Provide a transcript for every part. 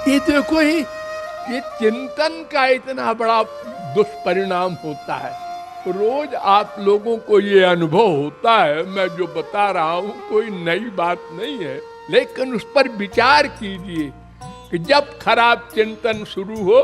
ये देखो ही, ये चिंतन का इतना बड़ा दुष्परिणाम होता है। रोज आप लोगों को ये अनुभव होता है, मैं जो बता रहा हूं कोई नई बात नहीं है, लेकिन उस पर विचार कीजिए कि जब खराब चिंतन शुरू हो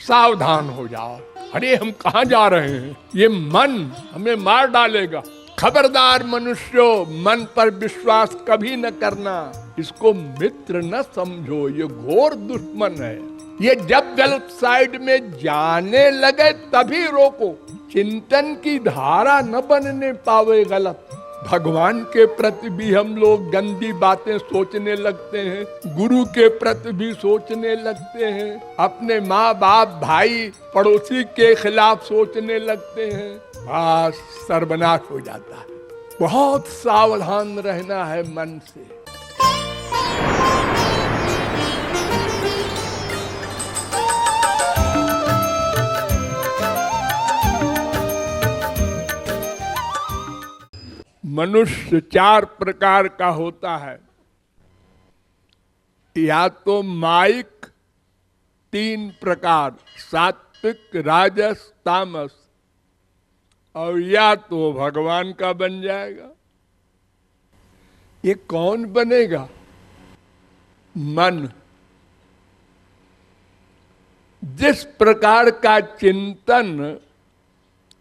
सावधान हो जाओ। अरे हम कहाँ जा रहे हैं, ये मन हमें मार डालेगा। खबरदार मनुष्यों, मन पर विश्वास कभी न करना, इसको मित्र न समझो, ये घोर दुश्मन है। ये जब गलत साइड में जाने लगे तभी रोको, चिंतन की धारा न बनने पावे गलत। भगवान के प्रति भी हम लोग गंदी बातें सोचने लगते हैं, गुरु के प्रति भी सोचने लगते हैं, अपने माँ बाप भाई पड़ोसी के खिलाफ सोचने लगते हैं, बस सर्वनाश हो जाता है। बहुत सावधान रहना है मन से। मनुष्य 4 प्रकार का होता है, या तो माइक 3 प्रकार, सात्विक राजस तामस, और या तो भगवान का बन जाएगा। ये कौन बनेगा? मन। जिस प्रकार का चिंतन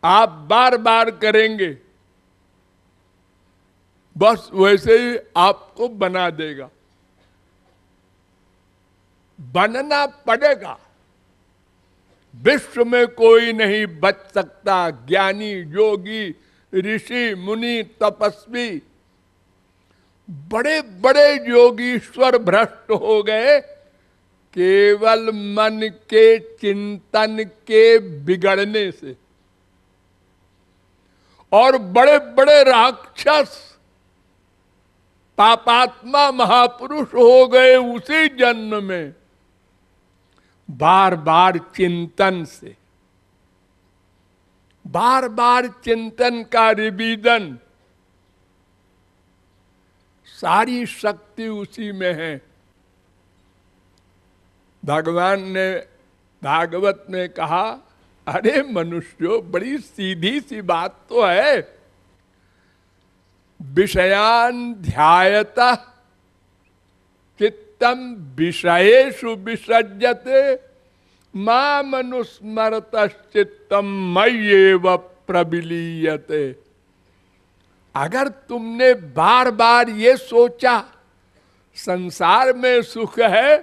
आप बार बार करेंगे बस वैसे ही आपको बना देगा, बनना पड़ेगा। विश्व में कोई नहीं बच सकता। ज्ञानी योगी ऋषि मुनि तपस्वी बड़े बड़े योगीश्वर भ्रष्ट हो गए केवल मन के चिंतन के बिगड़ने से, और बड़े बड़े राक्षस पापात्मा महापुरुष हो गए उसी जन्म में, बार बार चिंतन से। बार बार चिंतन का रिवीजन, सारी शक्ति उसी में है। भगवान ने भागवत में कहा, अरे मनुष्यों, बड़ी सीधी सी बात तो है, विषयान ध्यायतः चित्तम विषयेषु विसज्जते मामनुस्मरतश्चित्तम मय्येव प्रविलीयते। अगर तुमने बार बार ये सोचा संसार में सुख है,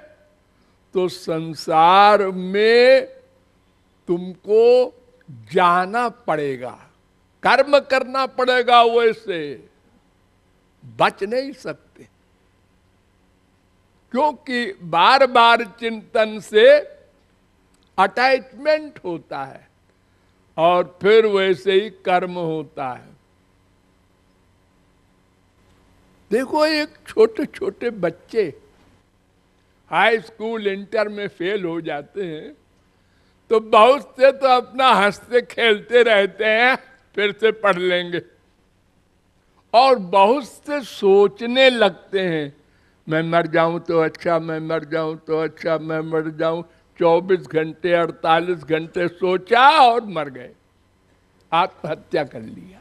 तो संसार में तुमको जाना पड़ेगा, कर्म करना पड़ेगा, वैसे बच नहीं सकते। क्योंकि बार बार चिंतन से अटैचमेंट होता है और फिर वैसे ही कर्म होता है। देखो, एक छोटे छोटे बच्चे हाई स्कूल इंटर में फेल हो जाते हैं तो बहुत से तो अपना हंसते खेलते रहते हैं, फिर से पढ़ लेंगे, और बहुत से सोचने लगते हैं, मैं मर जाऊं तो अच्छा, मैं मर जाऊं तो अच्छा, मैं मर जाऊं। 24 घंटे 48 घंटे सोचा और मर गए, आत्महत्या कर लिया।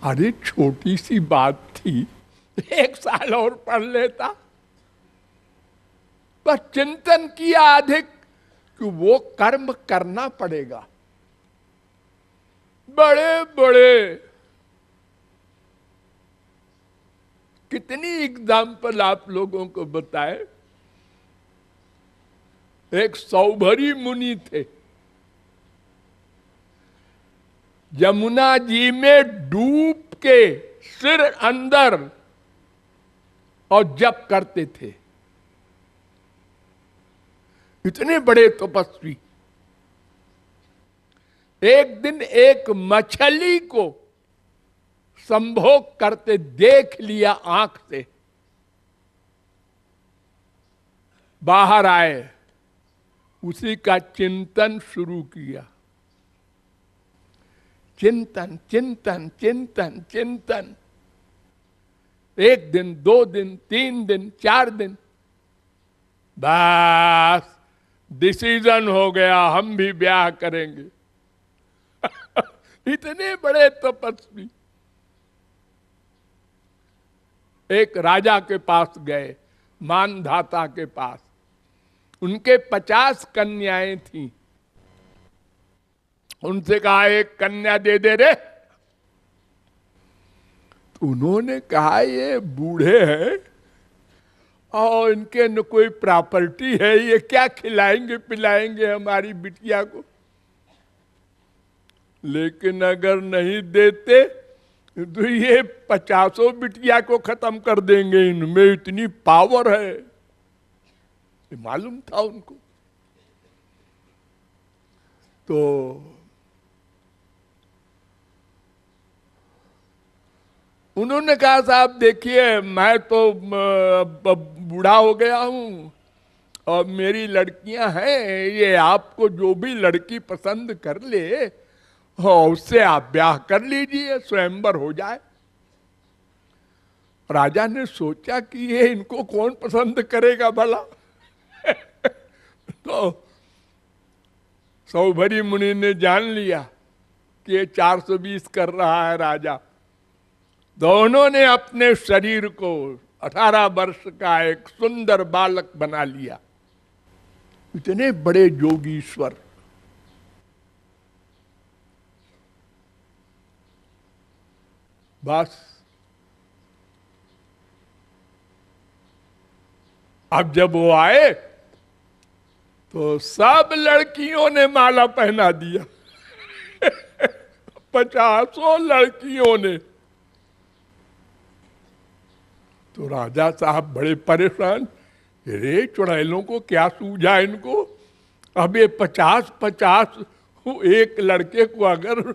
अरे छोटी सी बात थी, 1 साल और पढ़ लेता। बस चिंतन किया अधिक कि वो कर्म करना पड़ेगा। बड़े बड़े कितनी एग्जाम्पल आप लोगों को बताए। एक सौभरी मुनि थे, यमुना जी में डूब के सिर अंदर और जप करते थे। इतने बड़े तपस्वी। एक दिन एक मछली को संभोग करते देख लिया आंख से। बाहर आए, उसी का चिंतन शुरू किया। चिंतन चिंतन चिंतन चिंतन, 1 दिन 2 दिन 3 दिन 4 दिन, बस डिसीजन हो गया, हम भी ब्याह करेंगे। इतने बड़े तपस्वी एक राजा के पास गए, मानधाता के पास। उनके 50 कन्याएं थीं। उनसे कहा एक कन्या दे दे रे। तो उन्होंने कहा ये बूढ़े हैं और इनके न कोई प्रॉपर्टी है, ये क्या खिलाएंगे पिलाएंगे हमारी बिटिया को। लेकिन अगर नहीं देते तो ये 50 बिटिया को खत्म कर देंगे, इनमें इतनी पावर है, ये मालूम था उनको। तो उन्होंने कहा साहब देखिए मैं तो बूढ़ा हो गया हूं और मेरी लड़कियां हैं, ये आपको जो भी लड़की पसंद कर ले उससे आप ब्याह कर लीजिए, स्वयंवर हो जाए। राजा ने सोचा कि ये इनको कौन पसंद करेगा भला। तो सौभरी मुनि ने जान लिया कि ये 420 कर रहा है राजा। दोनों ने अपने शरीर को 18 वर्ष का एक सुंदर बालक बना लिया। इतने बड़े योगीश्वर। बस अब जब वो आए तो सब लड़कियों ने माला पहना दिया। 50 लड़कियों ने। तो राजा साहब बड़े परेशान, रे चुड़ैलों को क्या सूझा इनको। अब ये 50 एक लड़के को अगर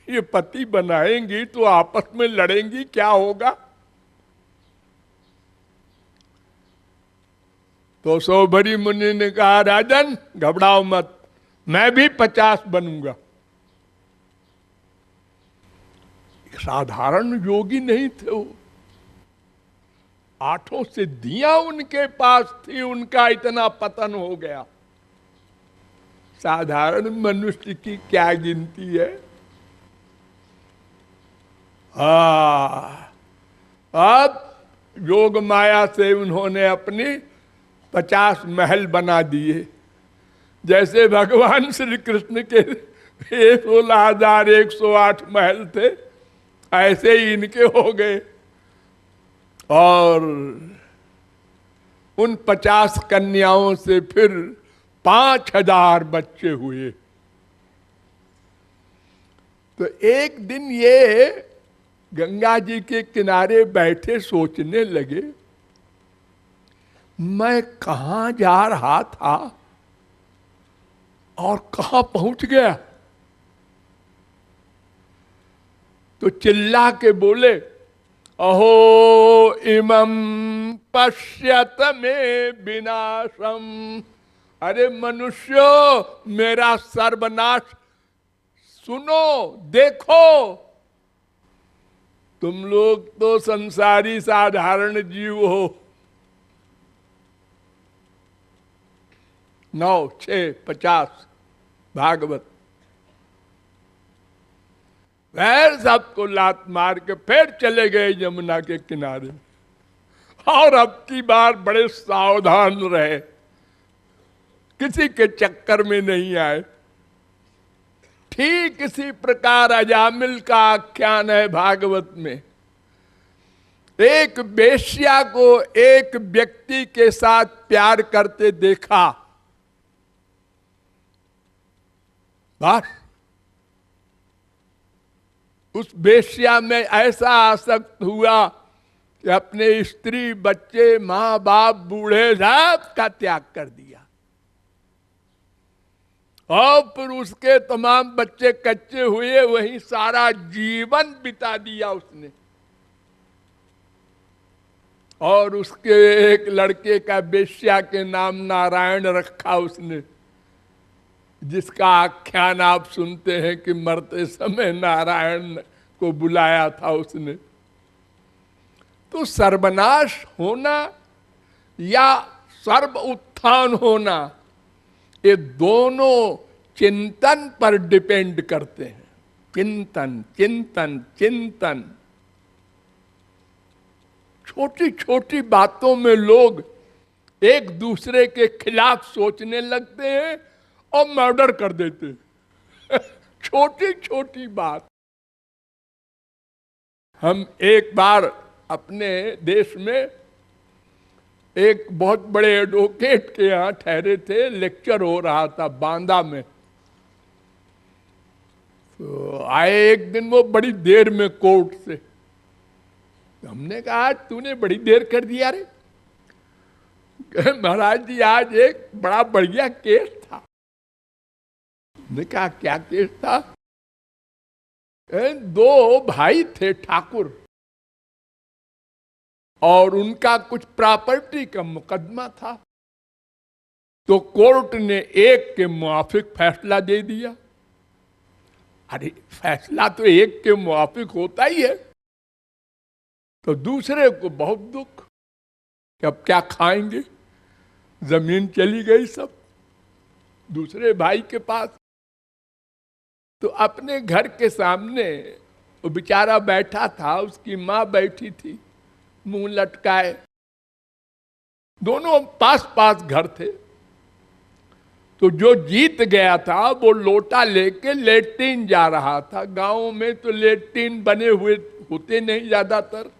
ये पति बनाएंगी तो आपस में लड़ेंगी, क्या होगा। तो सौभरी मुनि ने कहा राजन घबराओ मत, मैं भी 50 बनूंगा। साधारण योगी नहीं थे वो, 8 सिद्धियां उनके पास थी, उनका इतना पतन हो गया। साधारण मनुष्य की क्या गिनती है। अब योग माया से उन्होंने अपनी 50 महल बना दिए। जैसे भगवान श्री कृष्ण के 16,108 महल थे, ऐसे ही इनके हो गए। और उन 50 कन्याओं से फिर 5,000 बच्चे हुए। तो एक दिन ये गंगा जी के किनारे बैठे सोचने लगे, मैं कहां जा रहा था और कहां पहुंच गया। तो चिल्ला के बोले, अहो इमं पश्यत में विनाशम। अरे मनुष्यो मेरा सर्वनाश सुनो, देखो। तुम लोग तो संसारी साधारण जीव हो। 9, 6, 50 भागवत। वह सबको लात मार के फिर चले गए यमुना के किनारे। और अब की बार बड़े सावधान रहे, किसी के चक्कर में नहीं आए। ठीक इसी प्रकार अजामिल का आख्यान है भागवत में। एक वेश्या को एक व्यक्ति के साथ प्यार करते देखा, बस उस वेश्या में ऐसा आसक्त हुआ कि अपने स्त्री बच्चे मां बाप बूढ़े सब का त्याग कर दिया। और फिर उसके तमाम बच्चे कच्चे हुए, वहीं सारा जीवन बिता दिया उसने। और उसके एक लड़के का वेश्या के नाम नारायण रखा उसने, जिसका आख्यान आप सुनते हैं कि मरते समय नारायण को बुलाया था उसने। तो सर्वनाश होना या सर्व उत्थान होना, ये दोनों चिंतन पर डिपेंड करते हैं। चिंतन चिंतन चिंतन। छोटी छोटी बातों में लोग एक दूसरे के खिलाफ सोचने लगते हैं और मर्डर कर देते हैं। छोटी छोटी बात। हम एक बार अपने देश में एक बहुत बड़े एडवोकेट के यहाँ ठहरे थे, लेक्चर हो रहा था बांदा में। तो आए एक दिन वो बड़ी देर में कोर्ट से। हमने कहा तूने बड़ी देर कर दिया रे। महाराज जी आज एक बड़ा बढ़िया केस था। हमने कहा क्या केस था? दो भाई थे ठाकुर, और उनका कुछ प्रॉपर्टी का मुकदमा था। तो कोर्ट ने एक के मुआफिक फैसला दे दिया। अरे फैसला तो एक के मुआफिक होता ही है। तो दूसरे को बहुत दुख कि अब क्या खाएंगे, जमीन चली गई सब दूसरे भाई के पास। तो अपने घर के सामने वो बेचारा बैठा था, उसकी माँ बैठी थी मुंह लटकाए। दोनों पास पास घर थे। तो जो जीत गया था वो लोटा लेके लेट्रिन जा रहा था। गांव में तो लेट्रिन बने हुए होते नहीं, ज्यादातर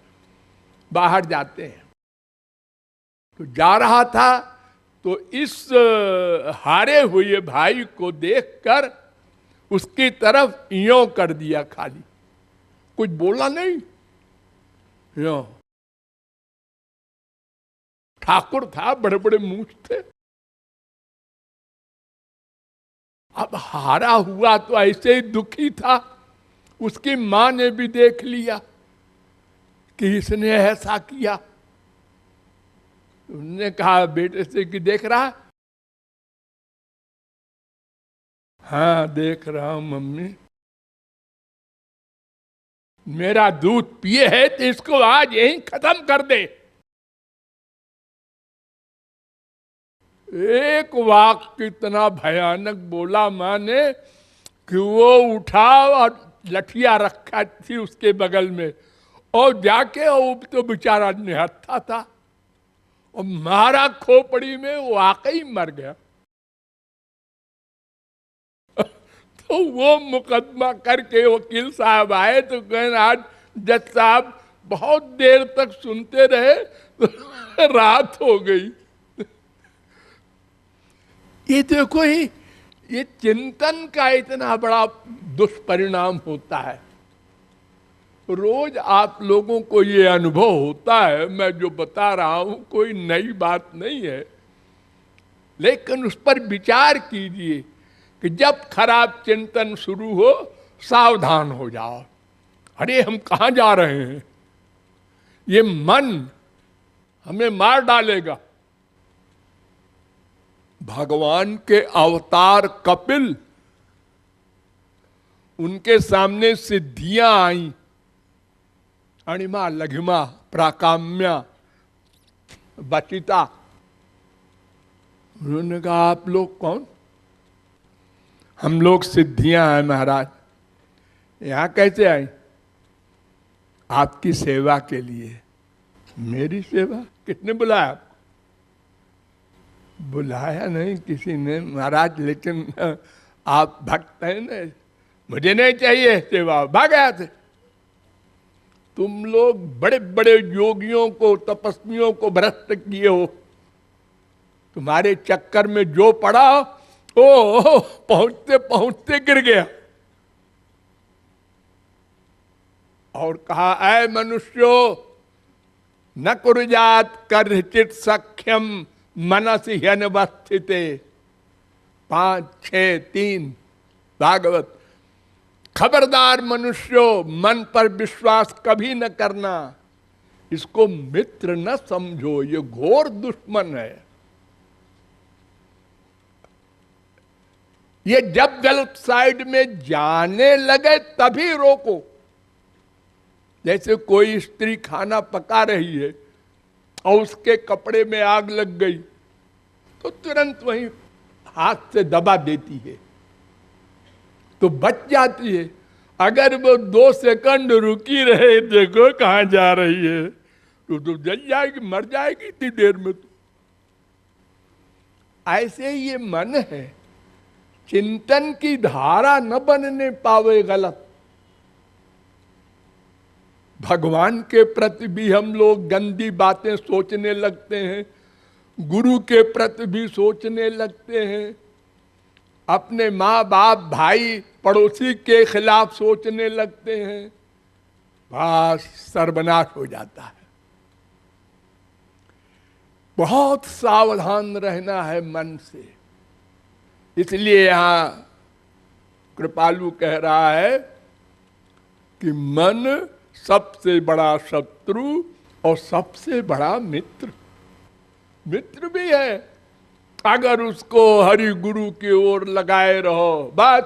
बाहर जाते हैं। तो जा रहा था, तो इस हारे हुए भाई को देखकर उसकी तरफ यों कर दिया, खाली कुछ बोला नहीं। यों ठाकुर था, बड़े बड़े मूछ थे। अब हारा हुआ तो ऐसे ही दुखी था। उसकी मां ने भी देख लिया कि इसने ऐसा किया। उन्होंने कहा बेटे से कि देख रहा? हाँ देख रहा हूं मम्मी। मेरा दूध पिए है तो इसको आज यहीं खत्म कर दे। एक वाक्य इतना भयानक बोला मां ने कि वो उठा और लठिया रखा थी उसके बगल में, और जाके वो तो बेचारा निहत्था था और मारा खोपड़ी में, वो वाकई मर गया। तो वो मुकदमा करके वकील साहब आए तो कहना आज जज साहब बहुत देर तक सुनते रहे तो रात हो गई। ये देखो ही, ये चिंतन का इतना बड़ा दुष्परिणाम होता है। रोज आप लोगों को ये अनुभव होता है। मैं जो बता रहा हूं कोई नई बात नहीं है, लेकिन उस पर विचार कीजिए कि जब खराब चिंतन शुरू हो सावधान हो जाओ। अरे हम कहां जा रहे हैं? ये मन हमें मार डालेगा। भगवान के अवतार कपिल, उनके सामने सिद्धियां आई, अणिमा लघिमा प्राकाम्या बचिता। उन्होंने कहा आप लोग कौन? हम लोग सिद्धियां हैं महाराज। यहां कैसे आई? आपकी सेवा के लिए। मेरी सेवा? किसने बुलाया आपको? बुलाया नहीं किसी ने महाराज, लेकिन आप भक्त हैं ना, मुझे नहीं चाहिए सेवा, भाग गया थे। तुम लोग बड़े बड़े योगियों को, तपस्वियों को भ्रष्ट किए हो। तुम्हारे चक्कर में जो पड़ा ओ पहुंचते पहुंचते गिर गया। और कहा ऐ मनुष्यो न कुरुजात कर्चित सख्यम मनसि ह्यनवस्थिते। 5, 6, 3 भागवत। खबरदार मनुष्यों, मन पर विश्वास कभी न करना। इसको मित्र न समझो, ये घोर दुश्मन है। ये जब गलत साइड में जाने लगे तभी रोको। जैसे कोई स्त्री खाना पका रही है और उसके कपड़े में आग लग गई, तो तुरंत वहीं हाथ से दबा देती है, तो बच जाती है। अगर वो 2 सेकंड रुकी रहे, देखो कहां जा रही है, तो जल जाएगी, मर जाएगी इतनी देर में। तो ऐसे ये मन है, चिंतन की धारा न बनने पावे गलत। भगवान के प्रति भी हम लोग गंदी बातें सोचने लगते हैं, गुरु के प्रति भी सोचने लगते हैं, अपने माँ बाप भाई पड़ोसी के खिलाफ सोचने लगते हैं, बस सर्वनाश हो जाता है। बहुत सावधान रहना है मन से। इसलिए यहां कृपालु कह रहा है कि मन सबसे बड़ा शत्रु और सबसे बड़ा मित्र। मित्र भी है, अगर उसको हरि गुरु की ओर लगाए रहो, बस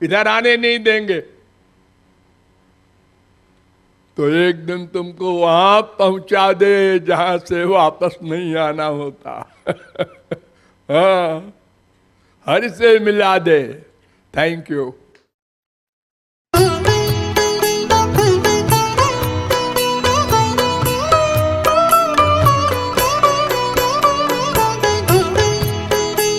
इधर आने नहीं देंगे, तो एक दिन तुमको वहां पहुंचा दे जहां से वापस नहीं आना होता। हाँ, हरि से मिला दे। Thank you.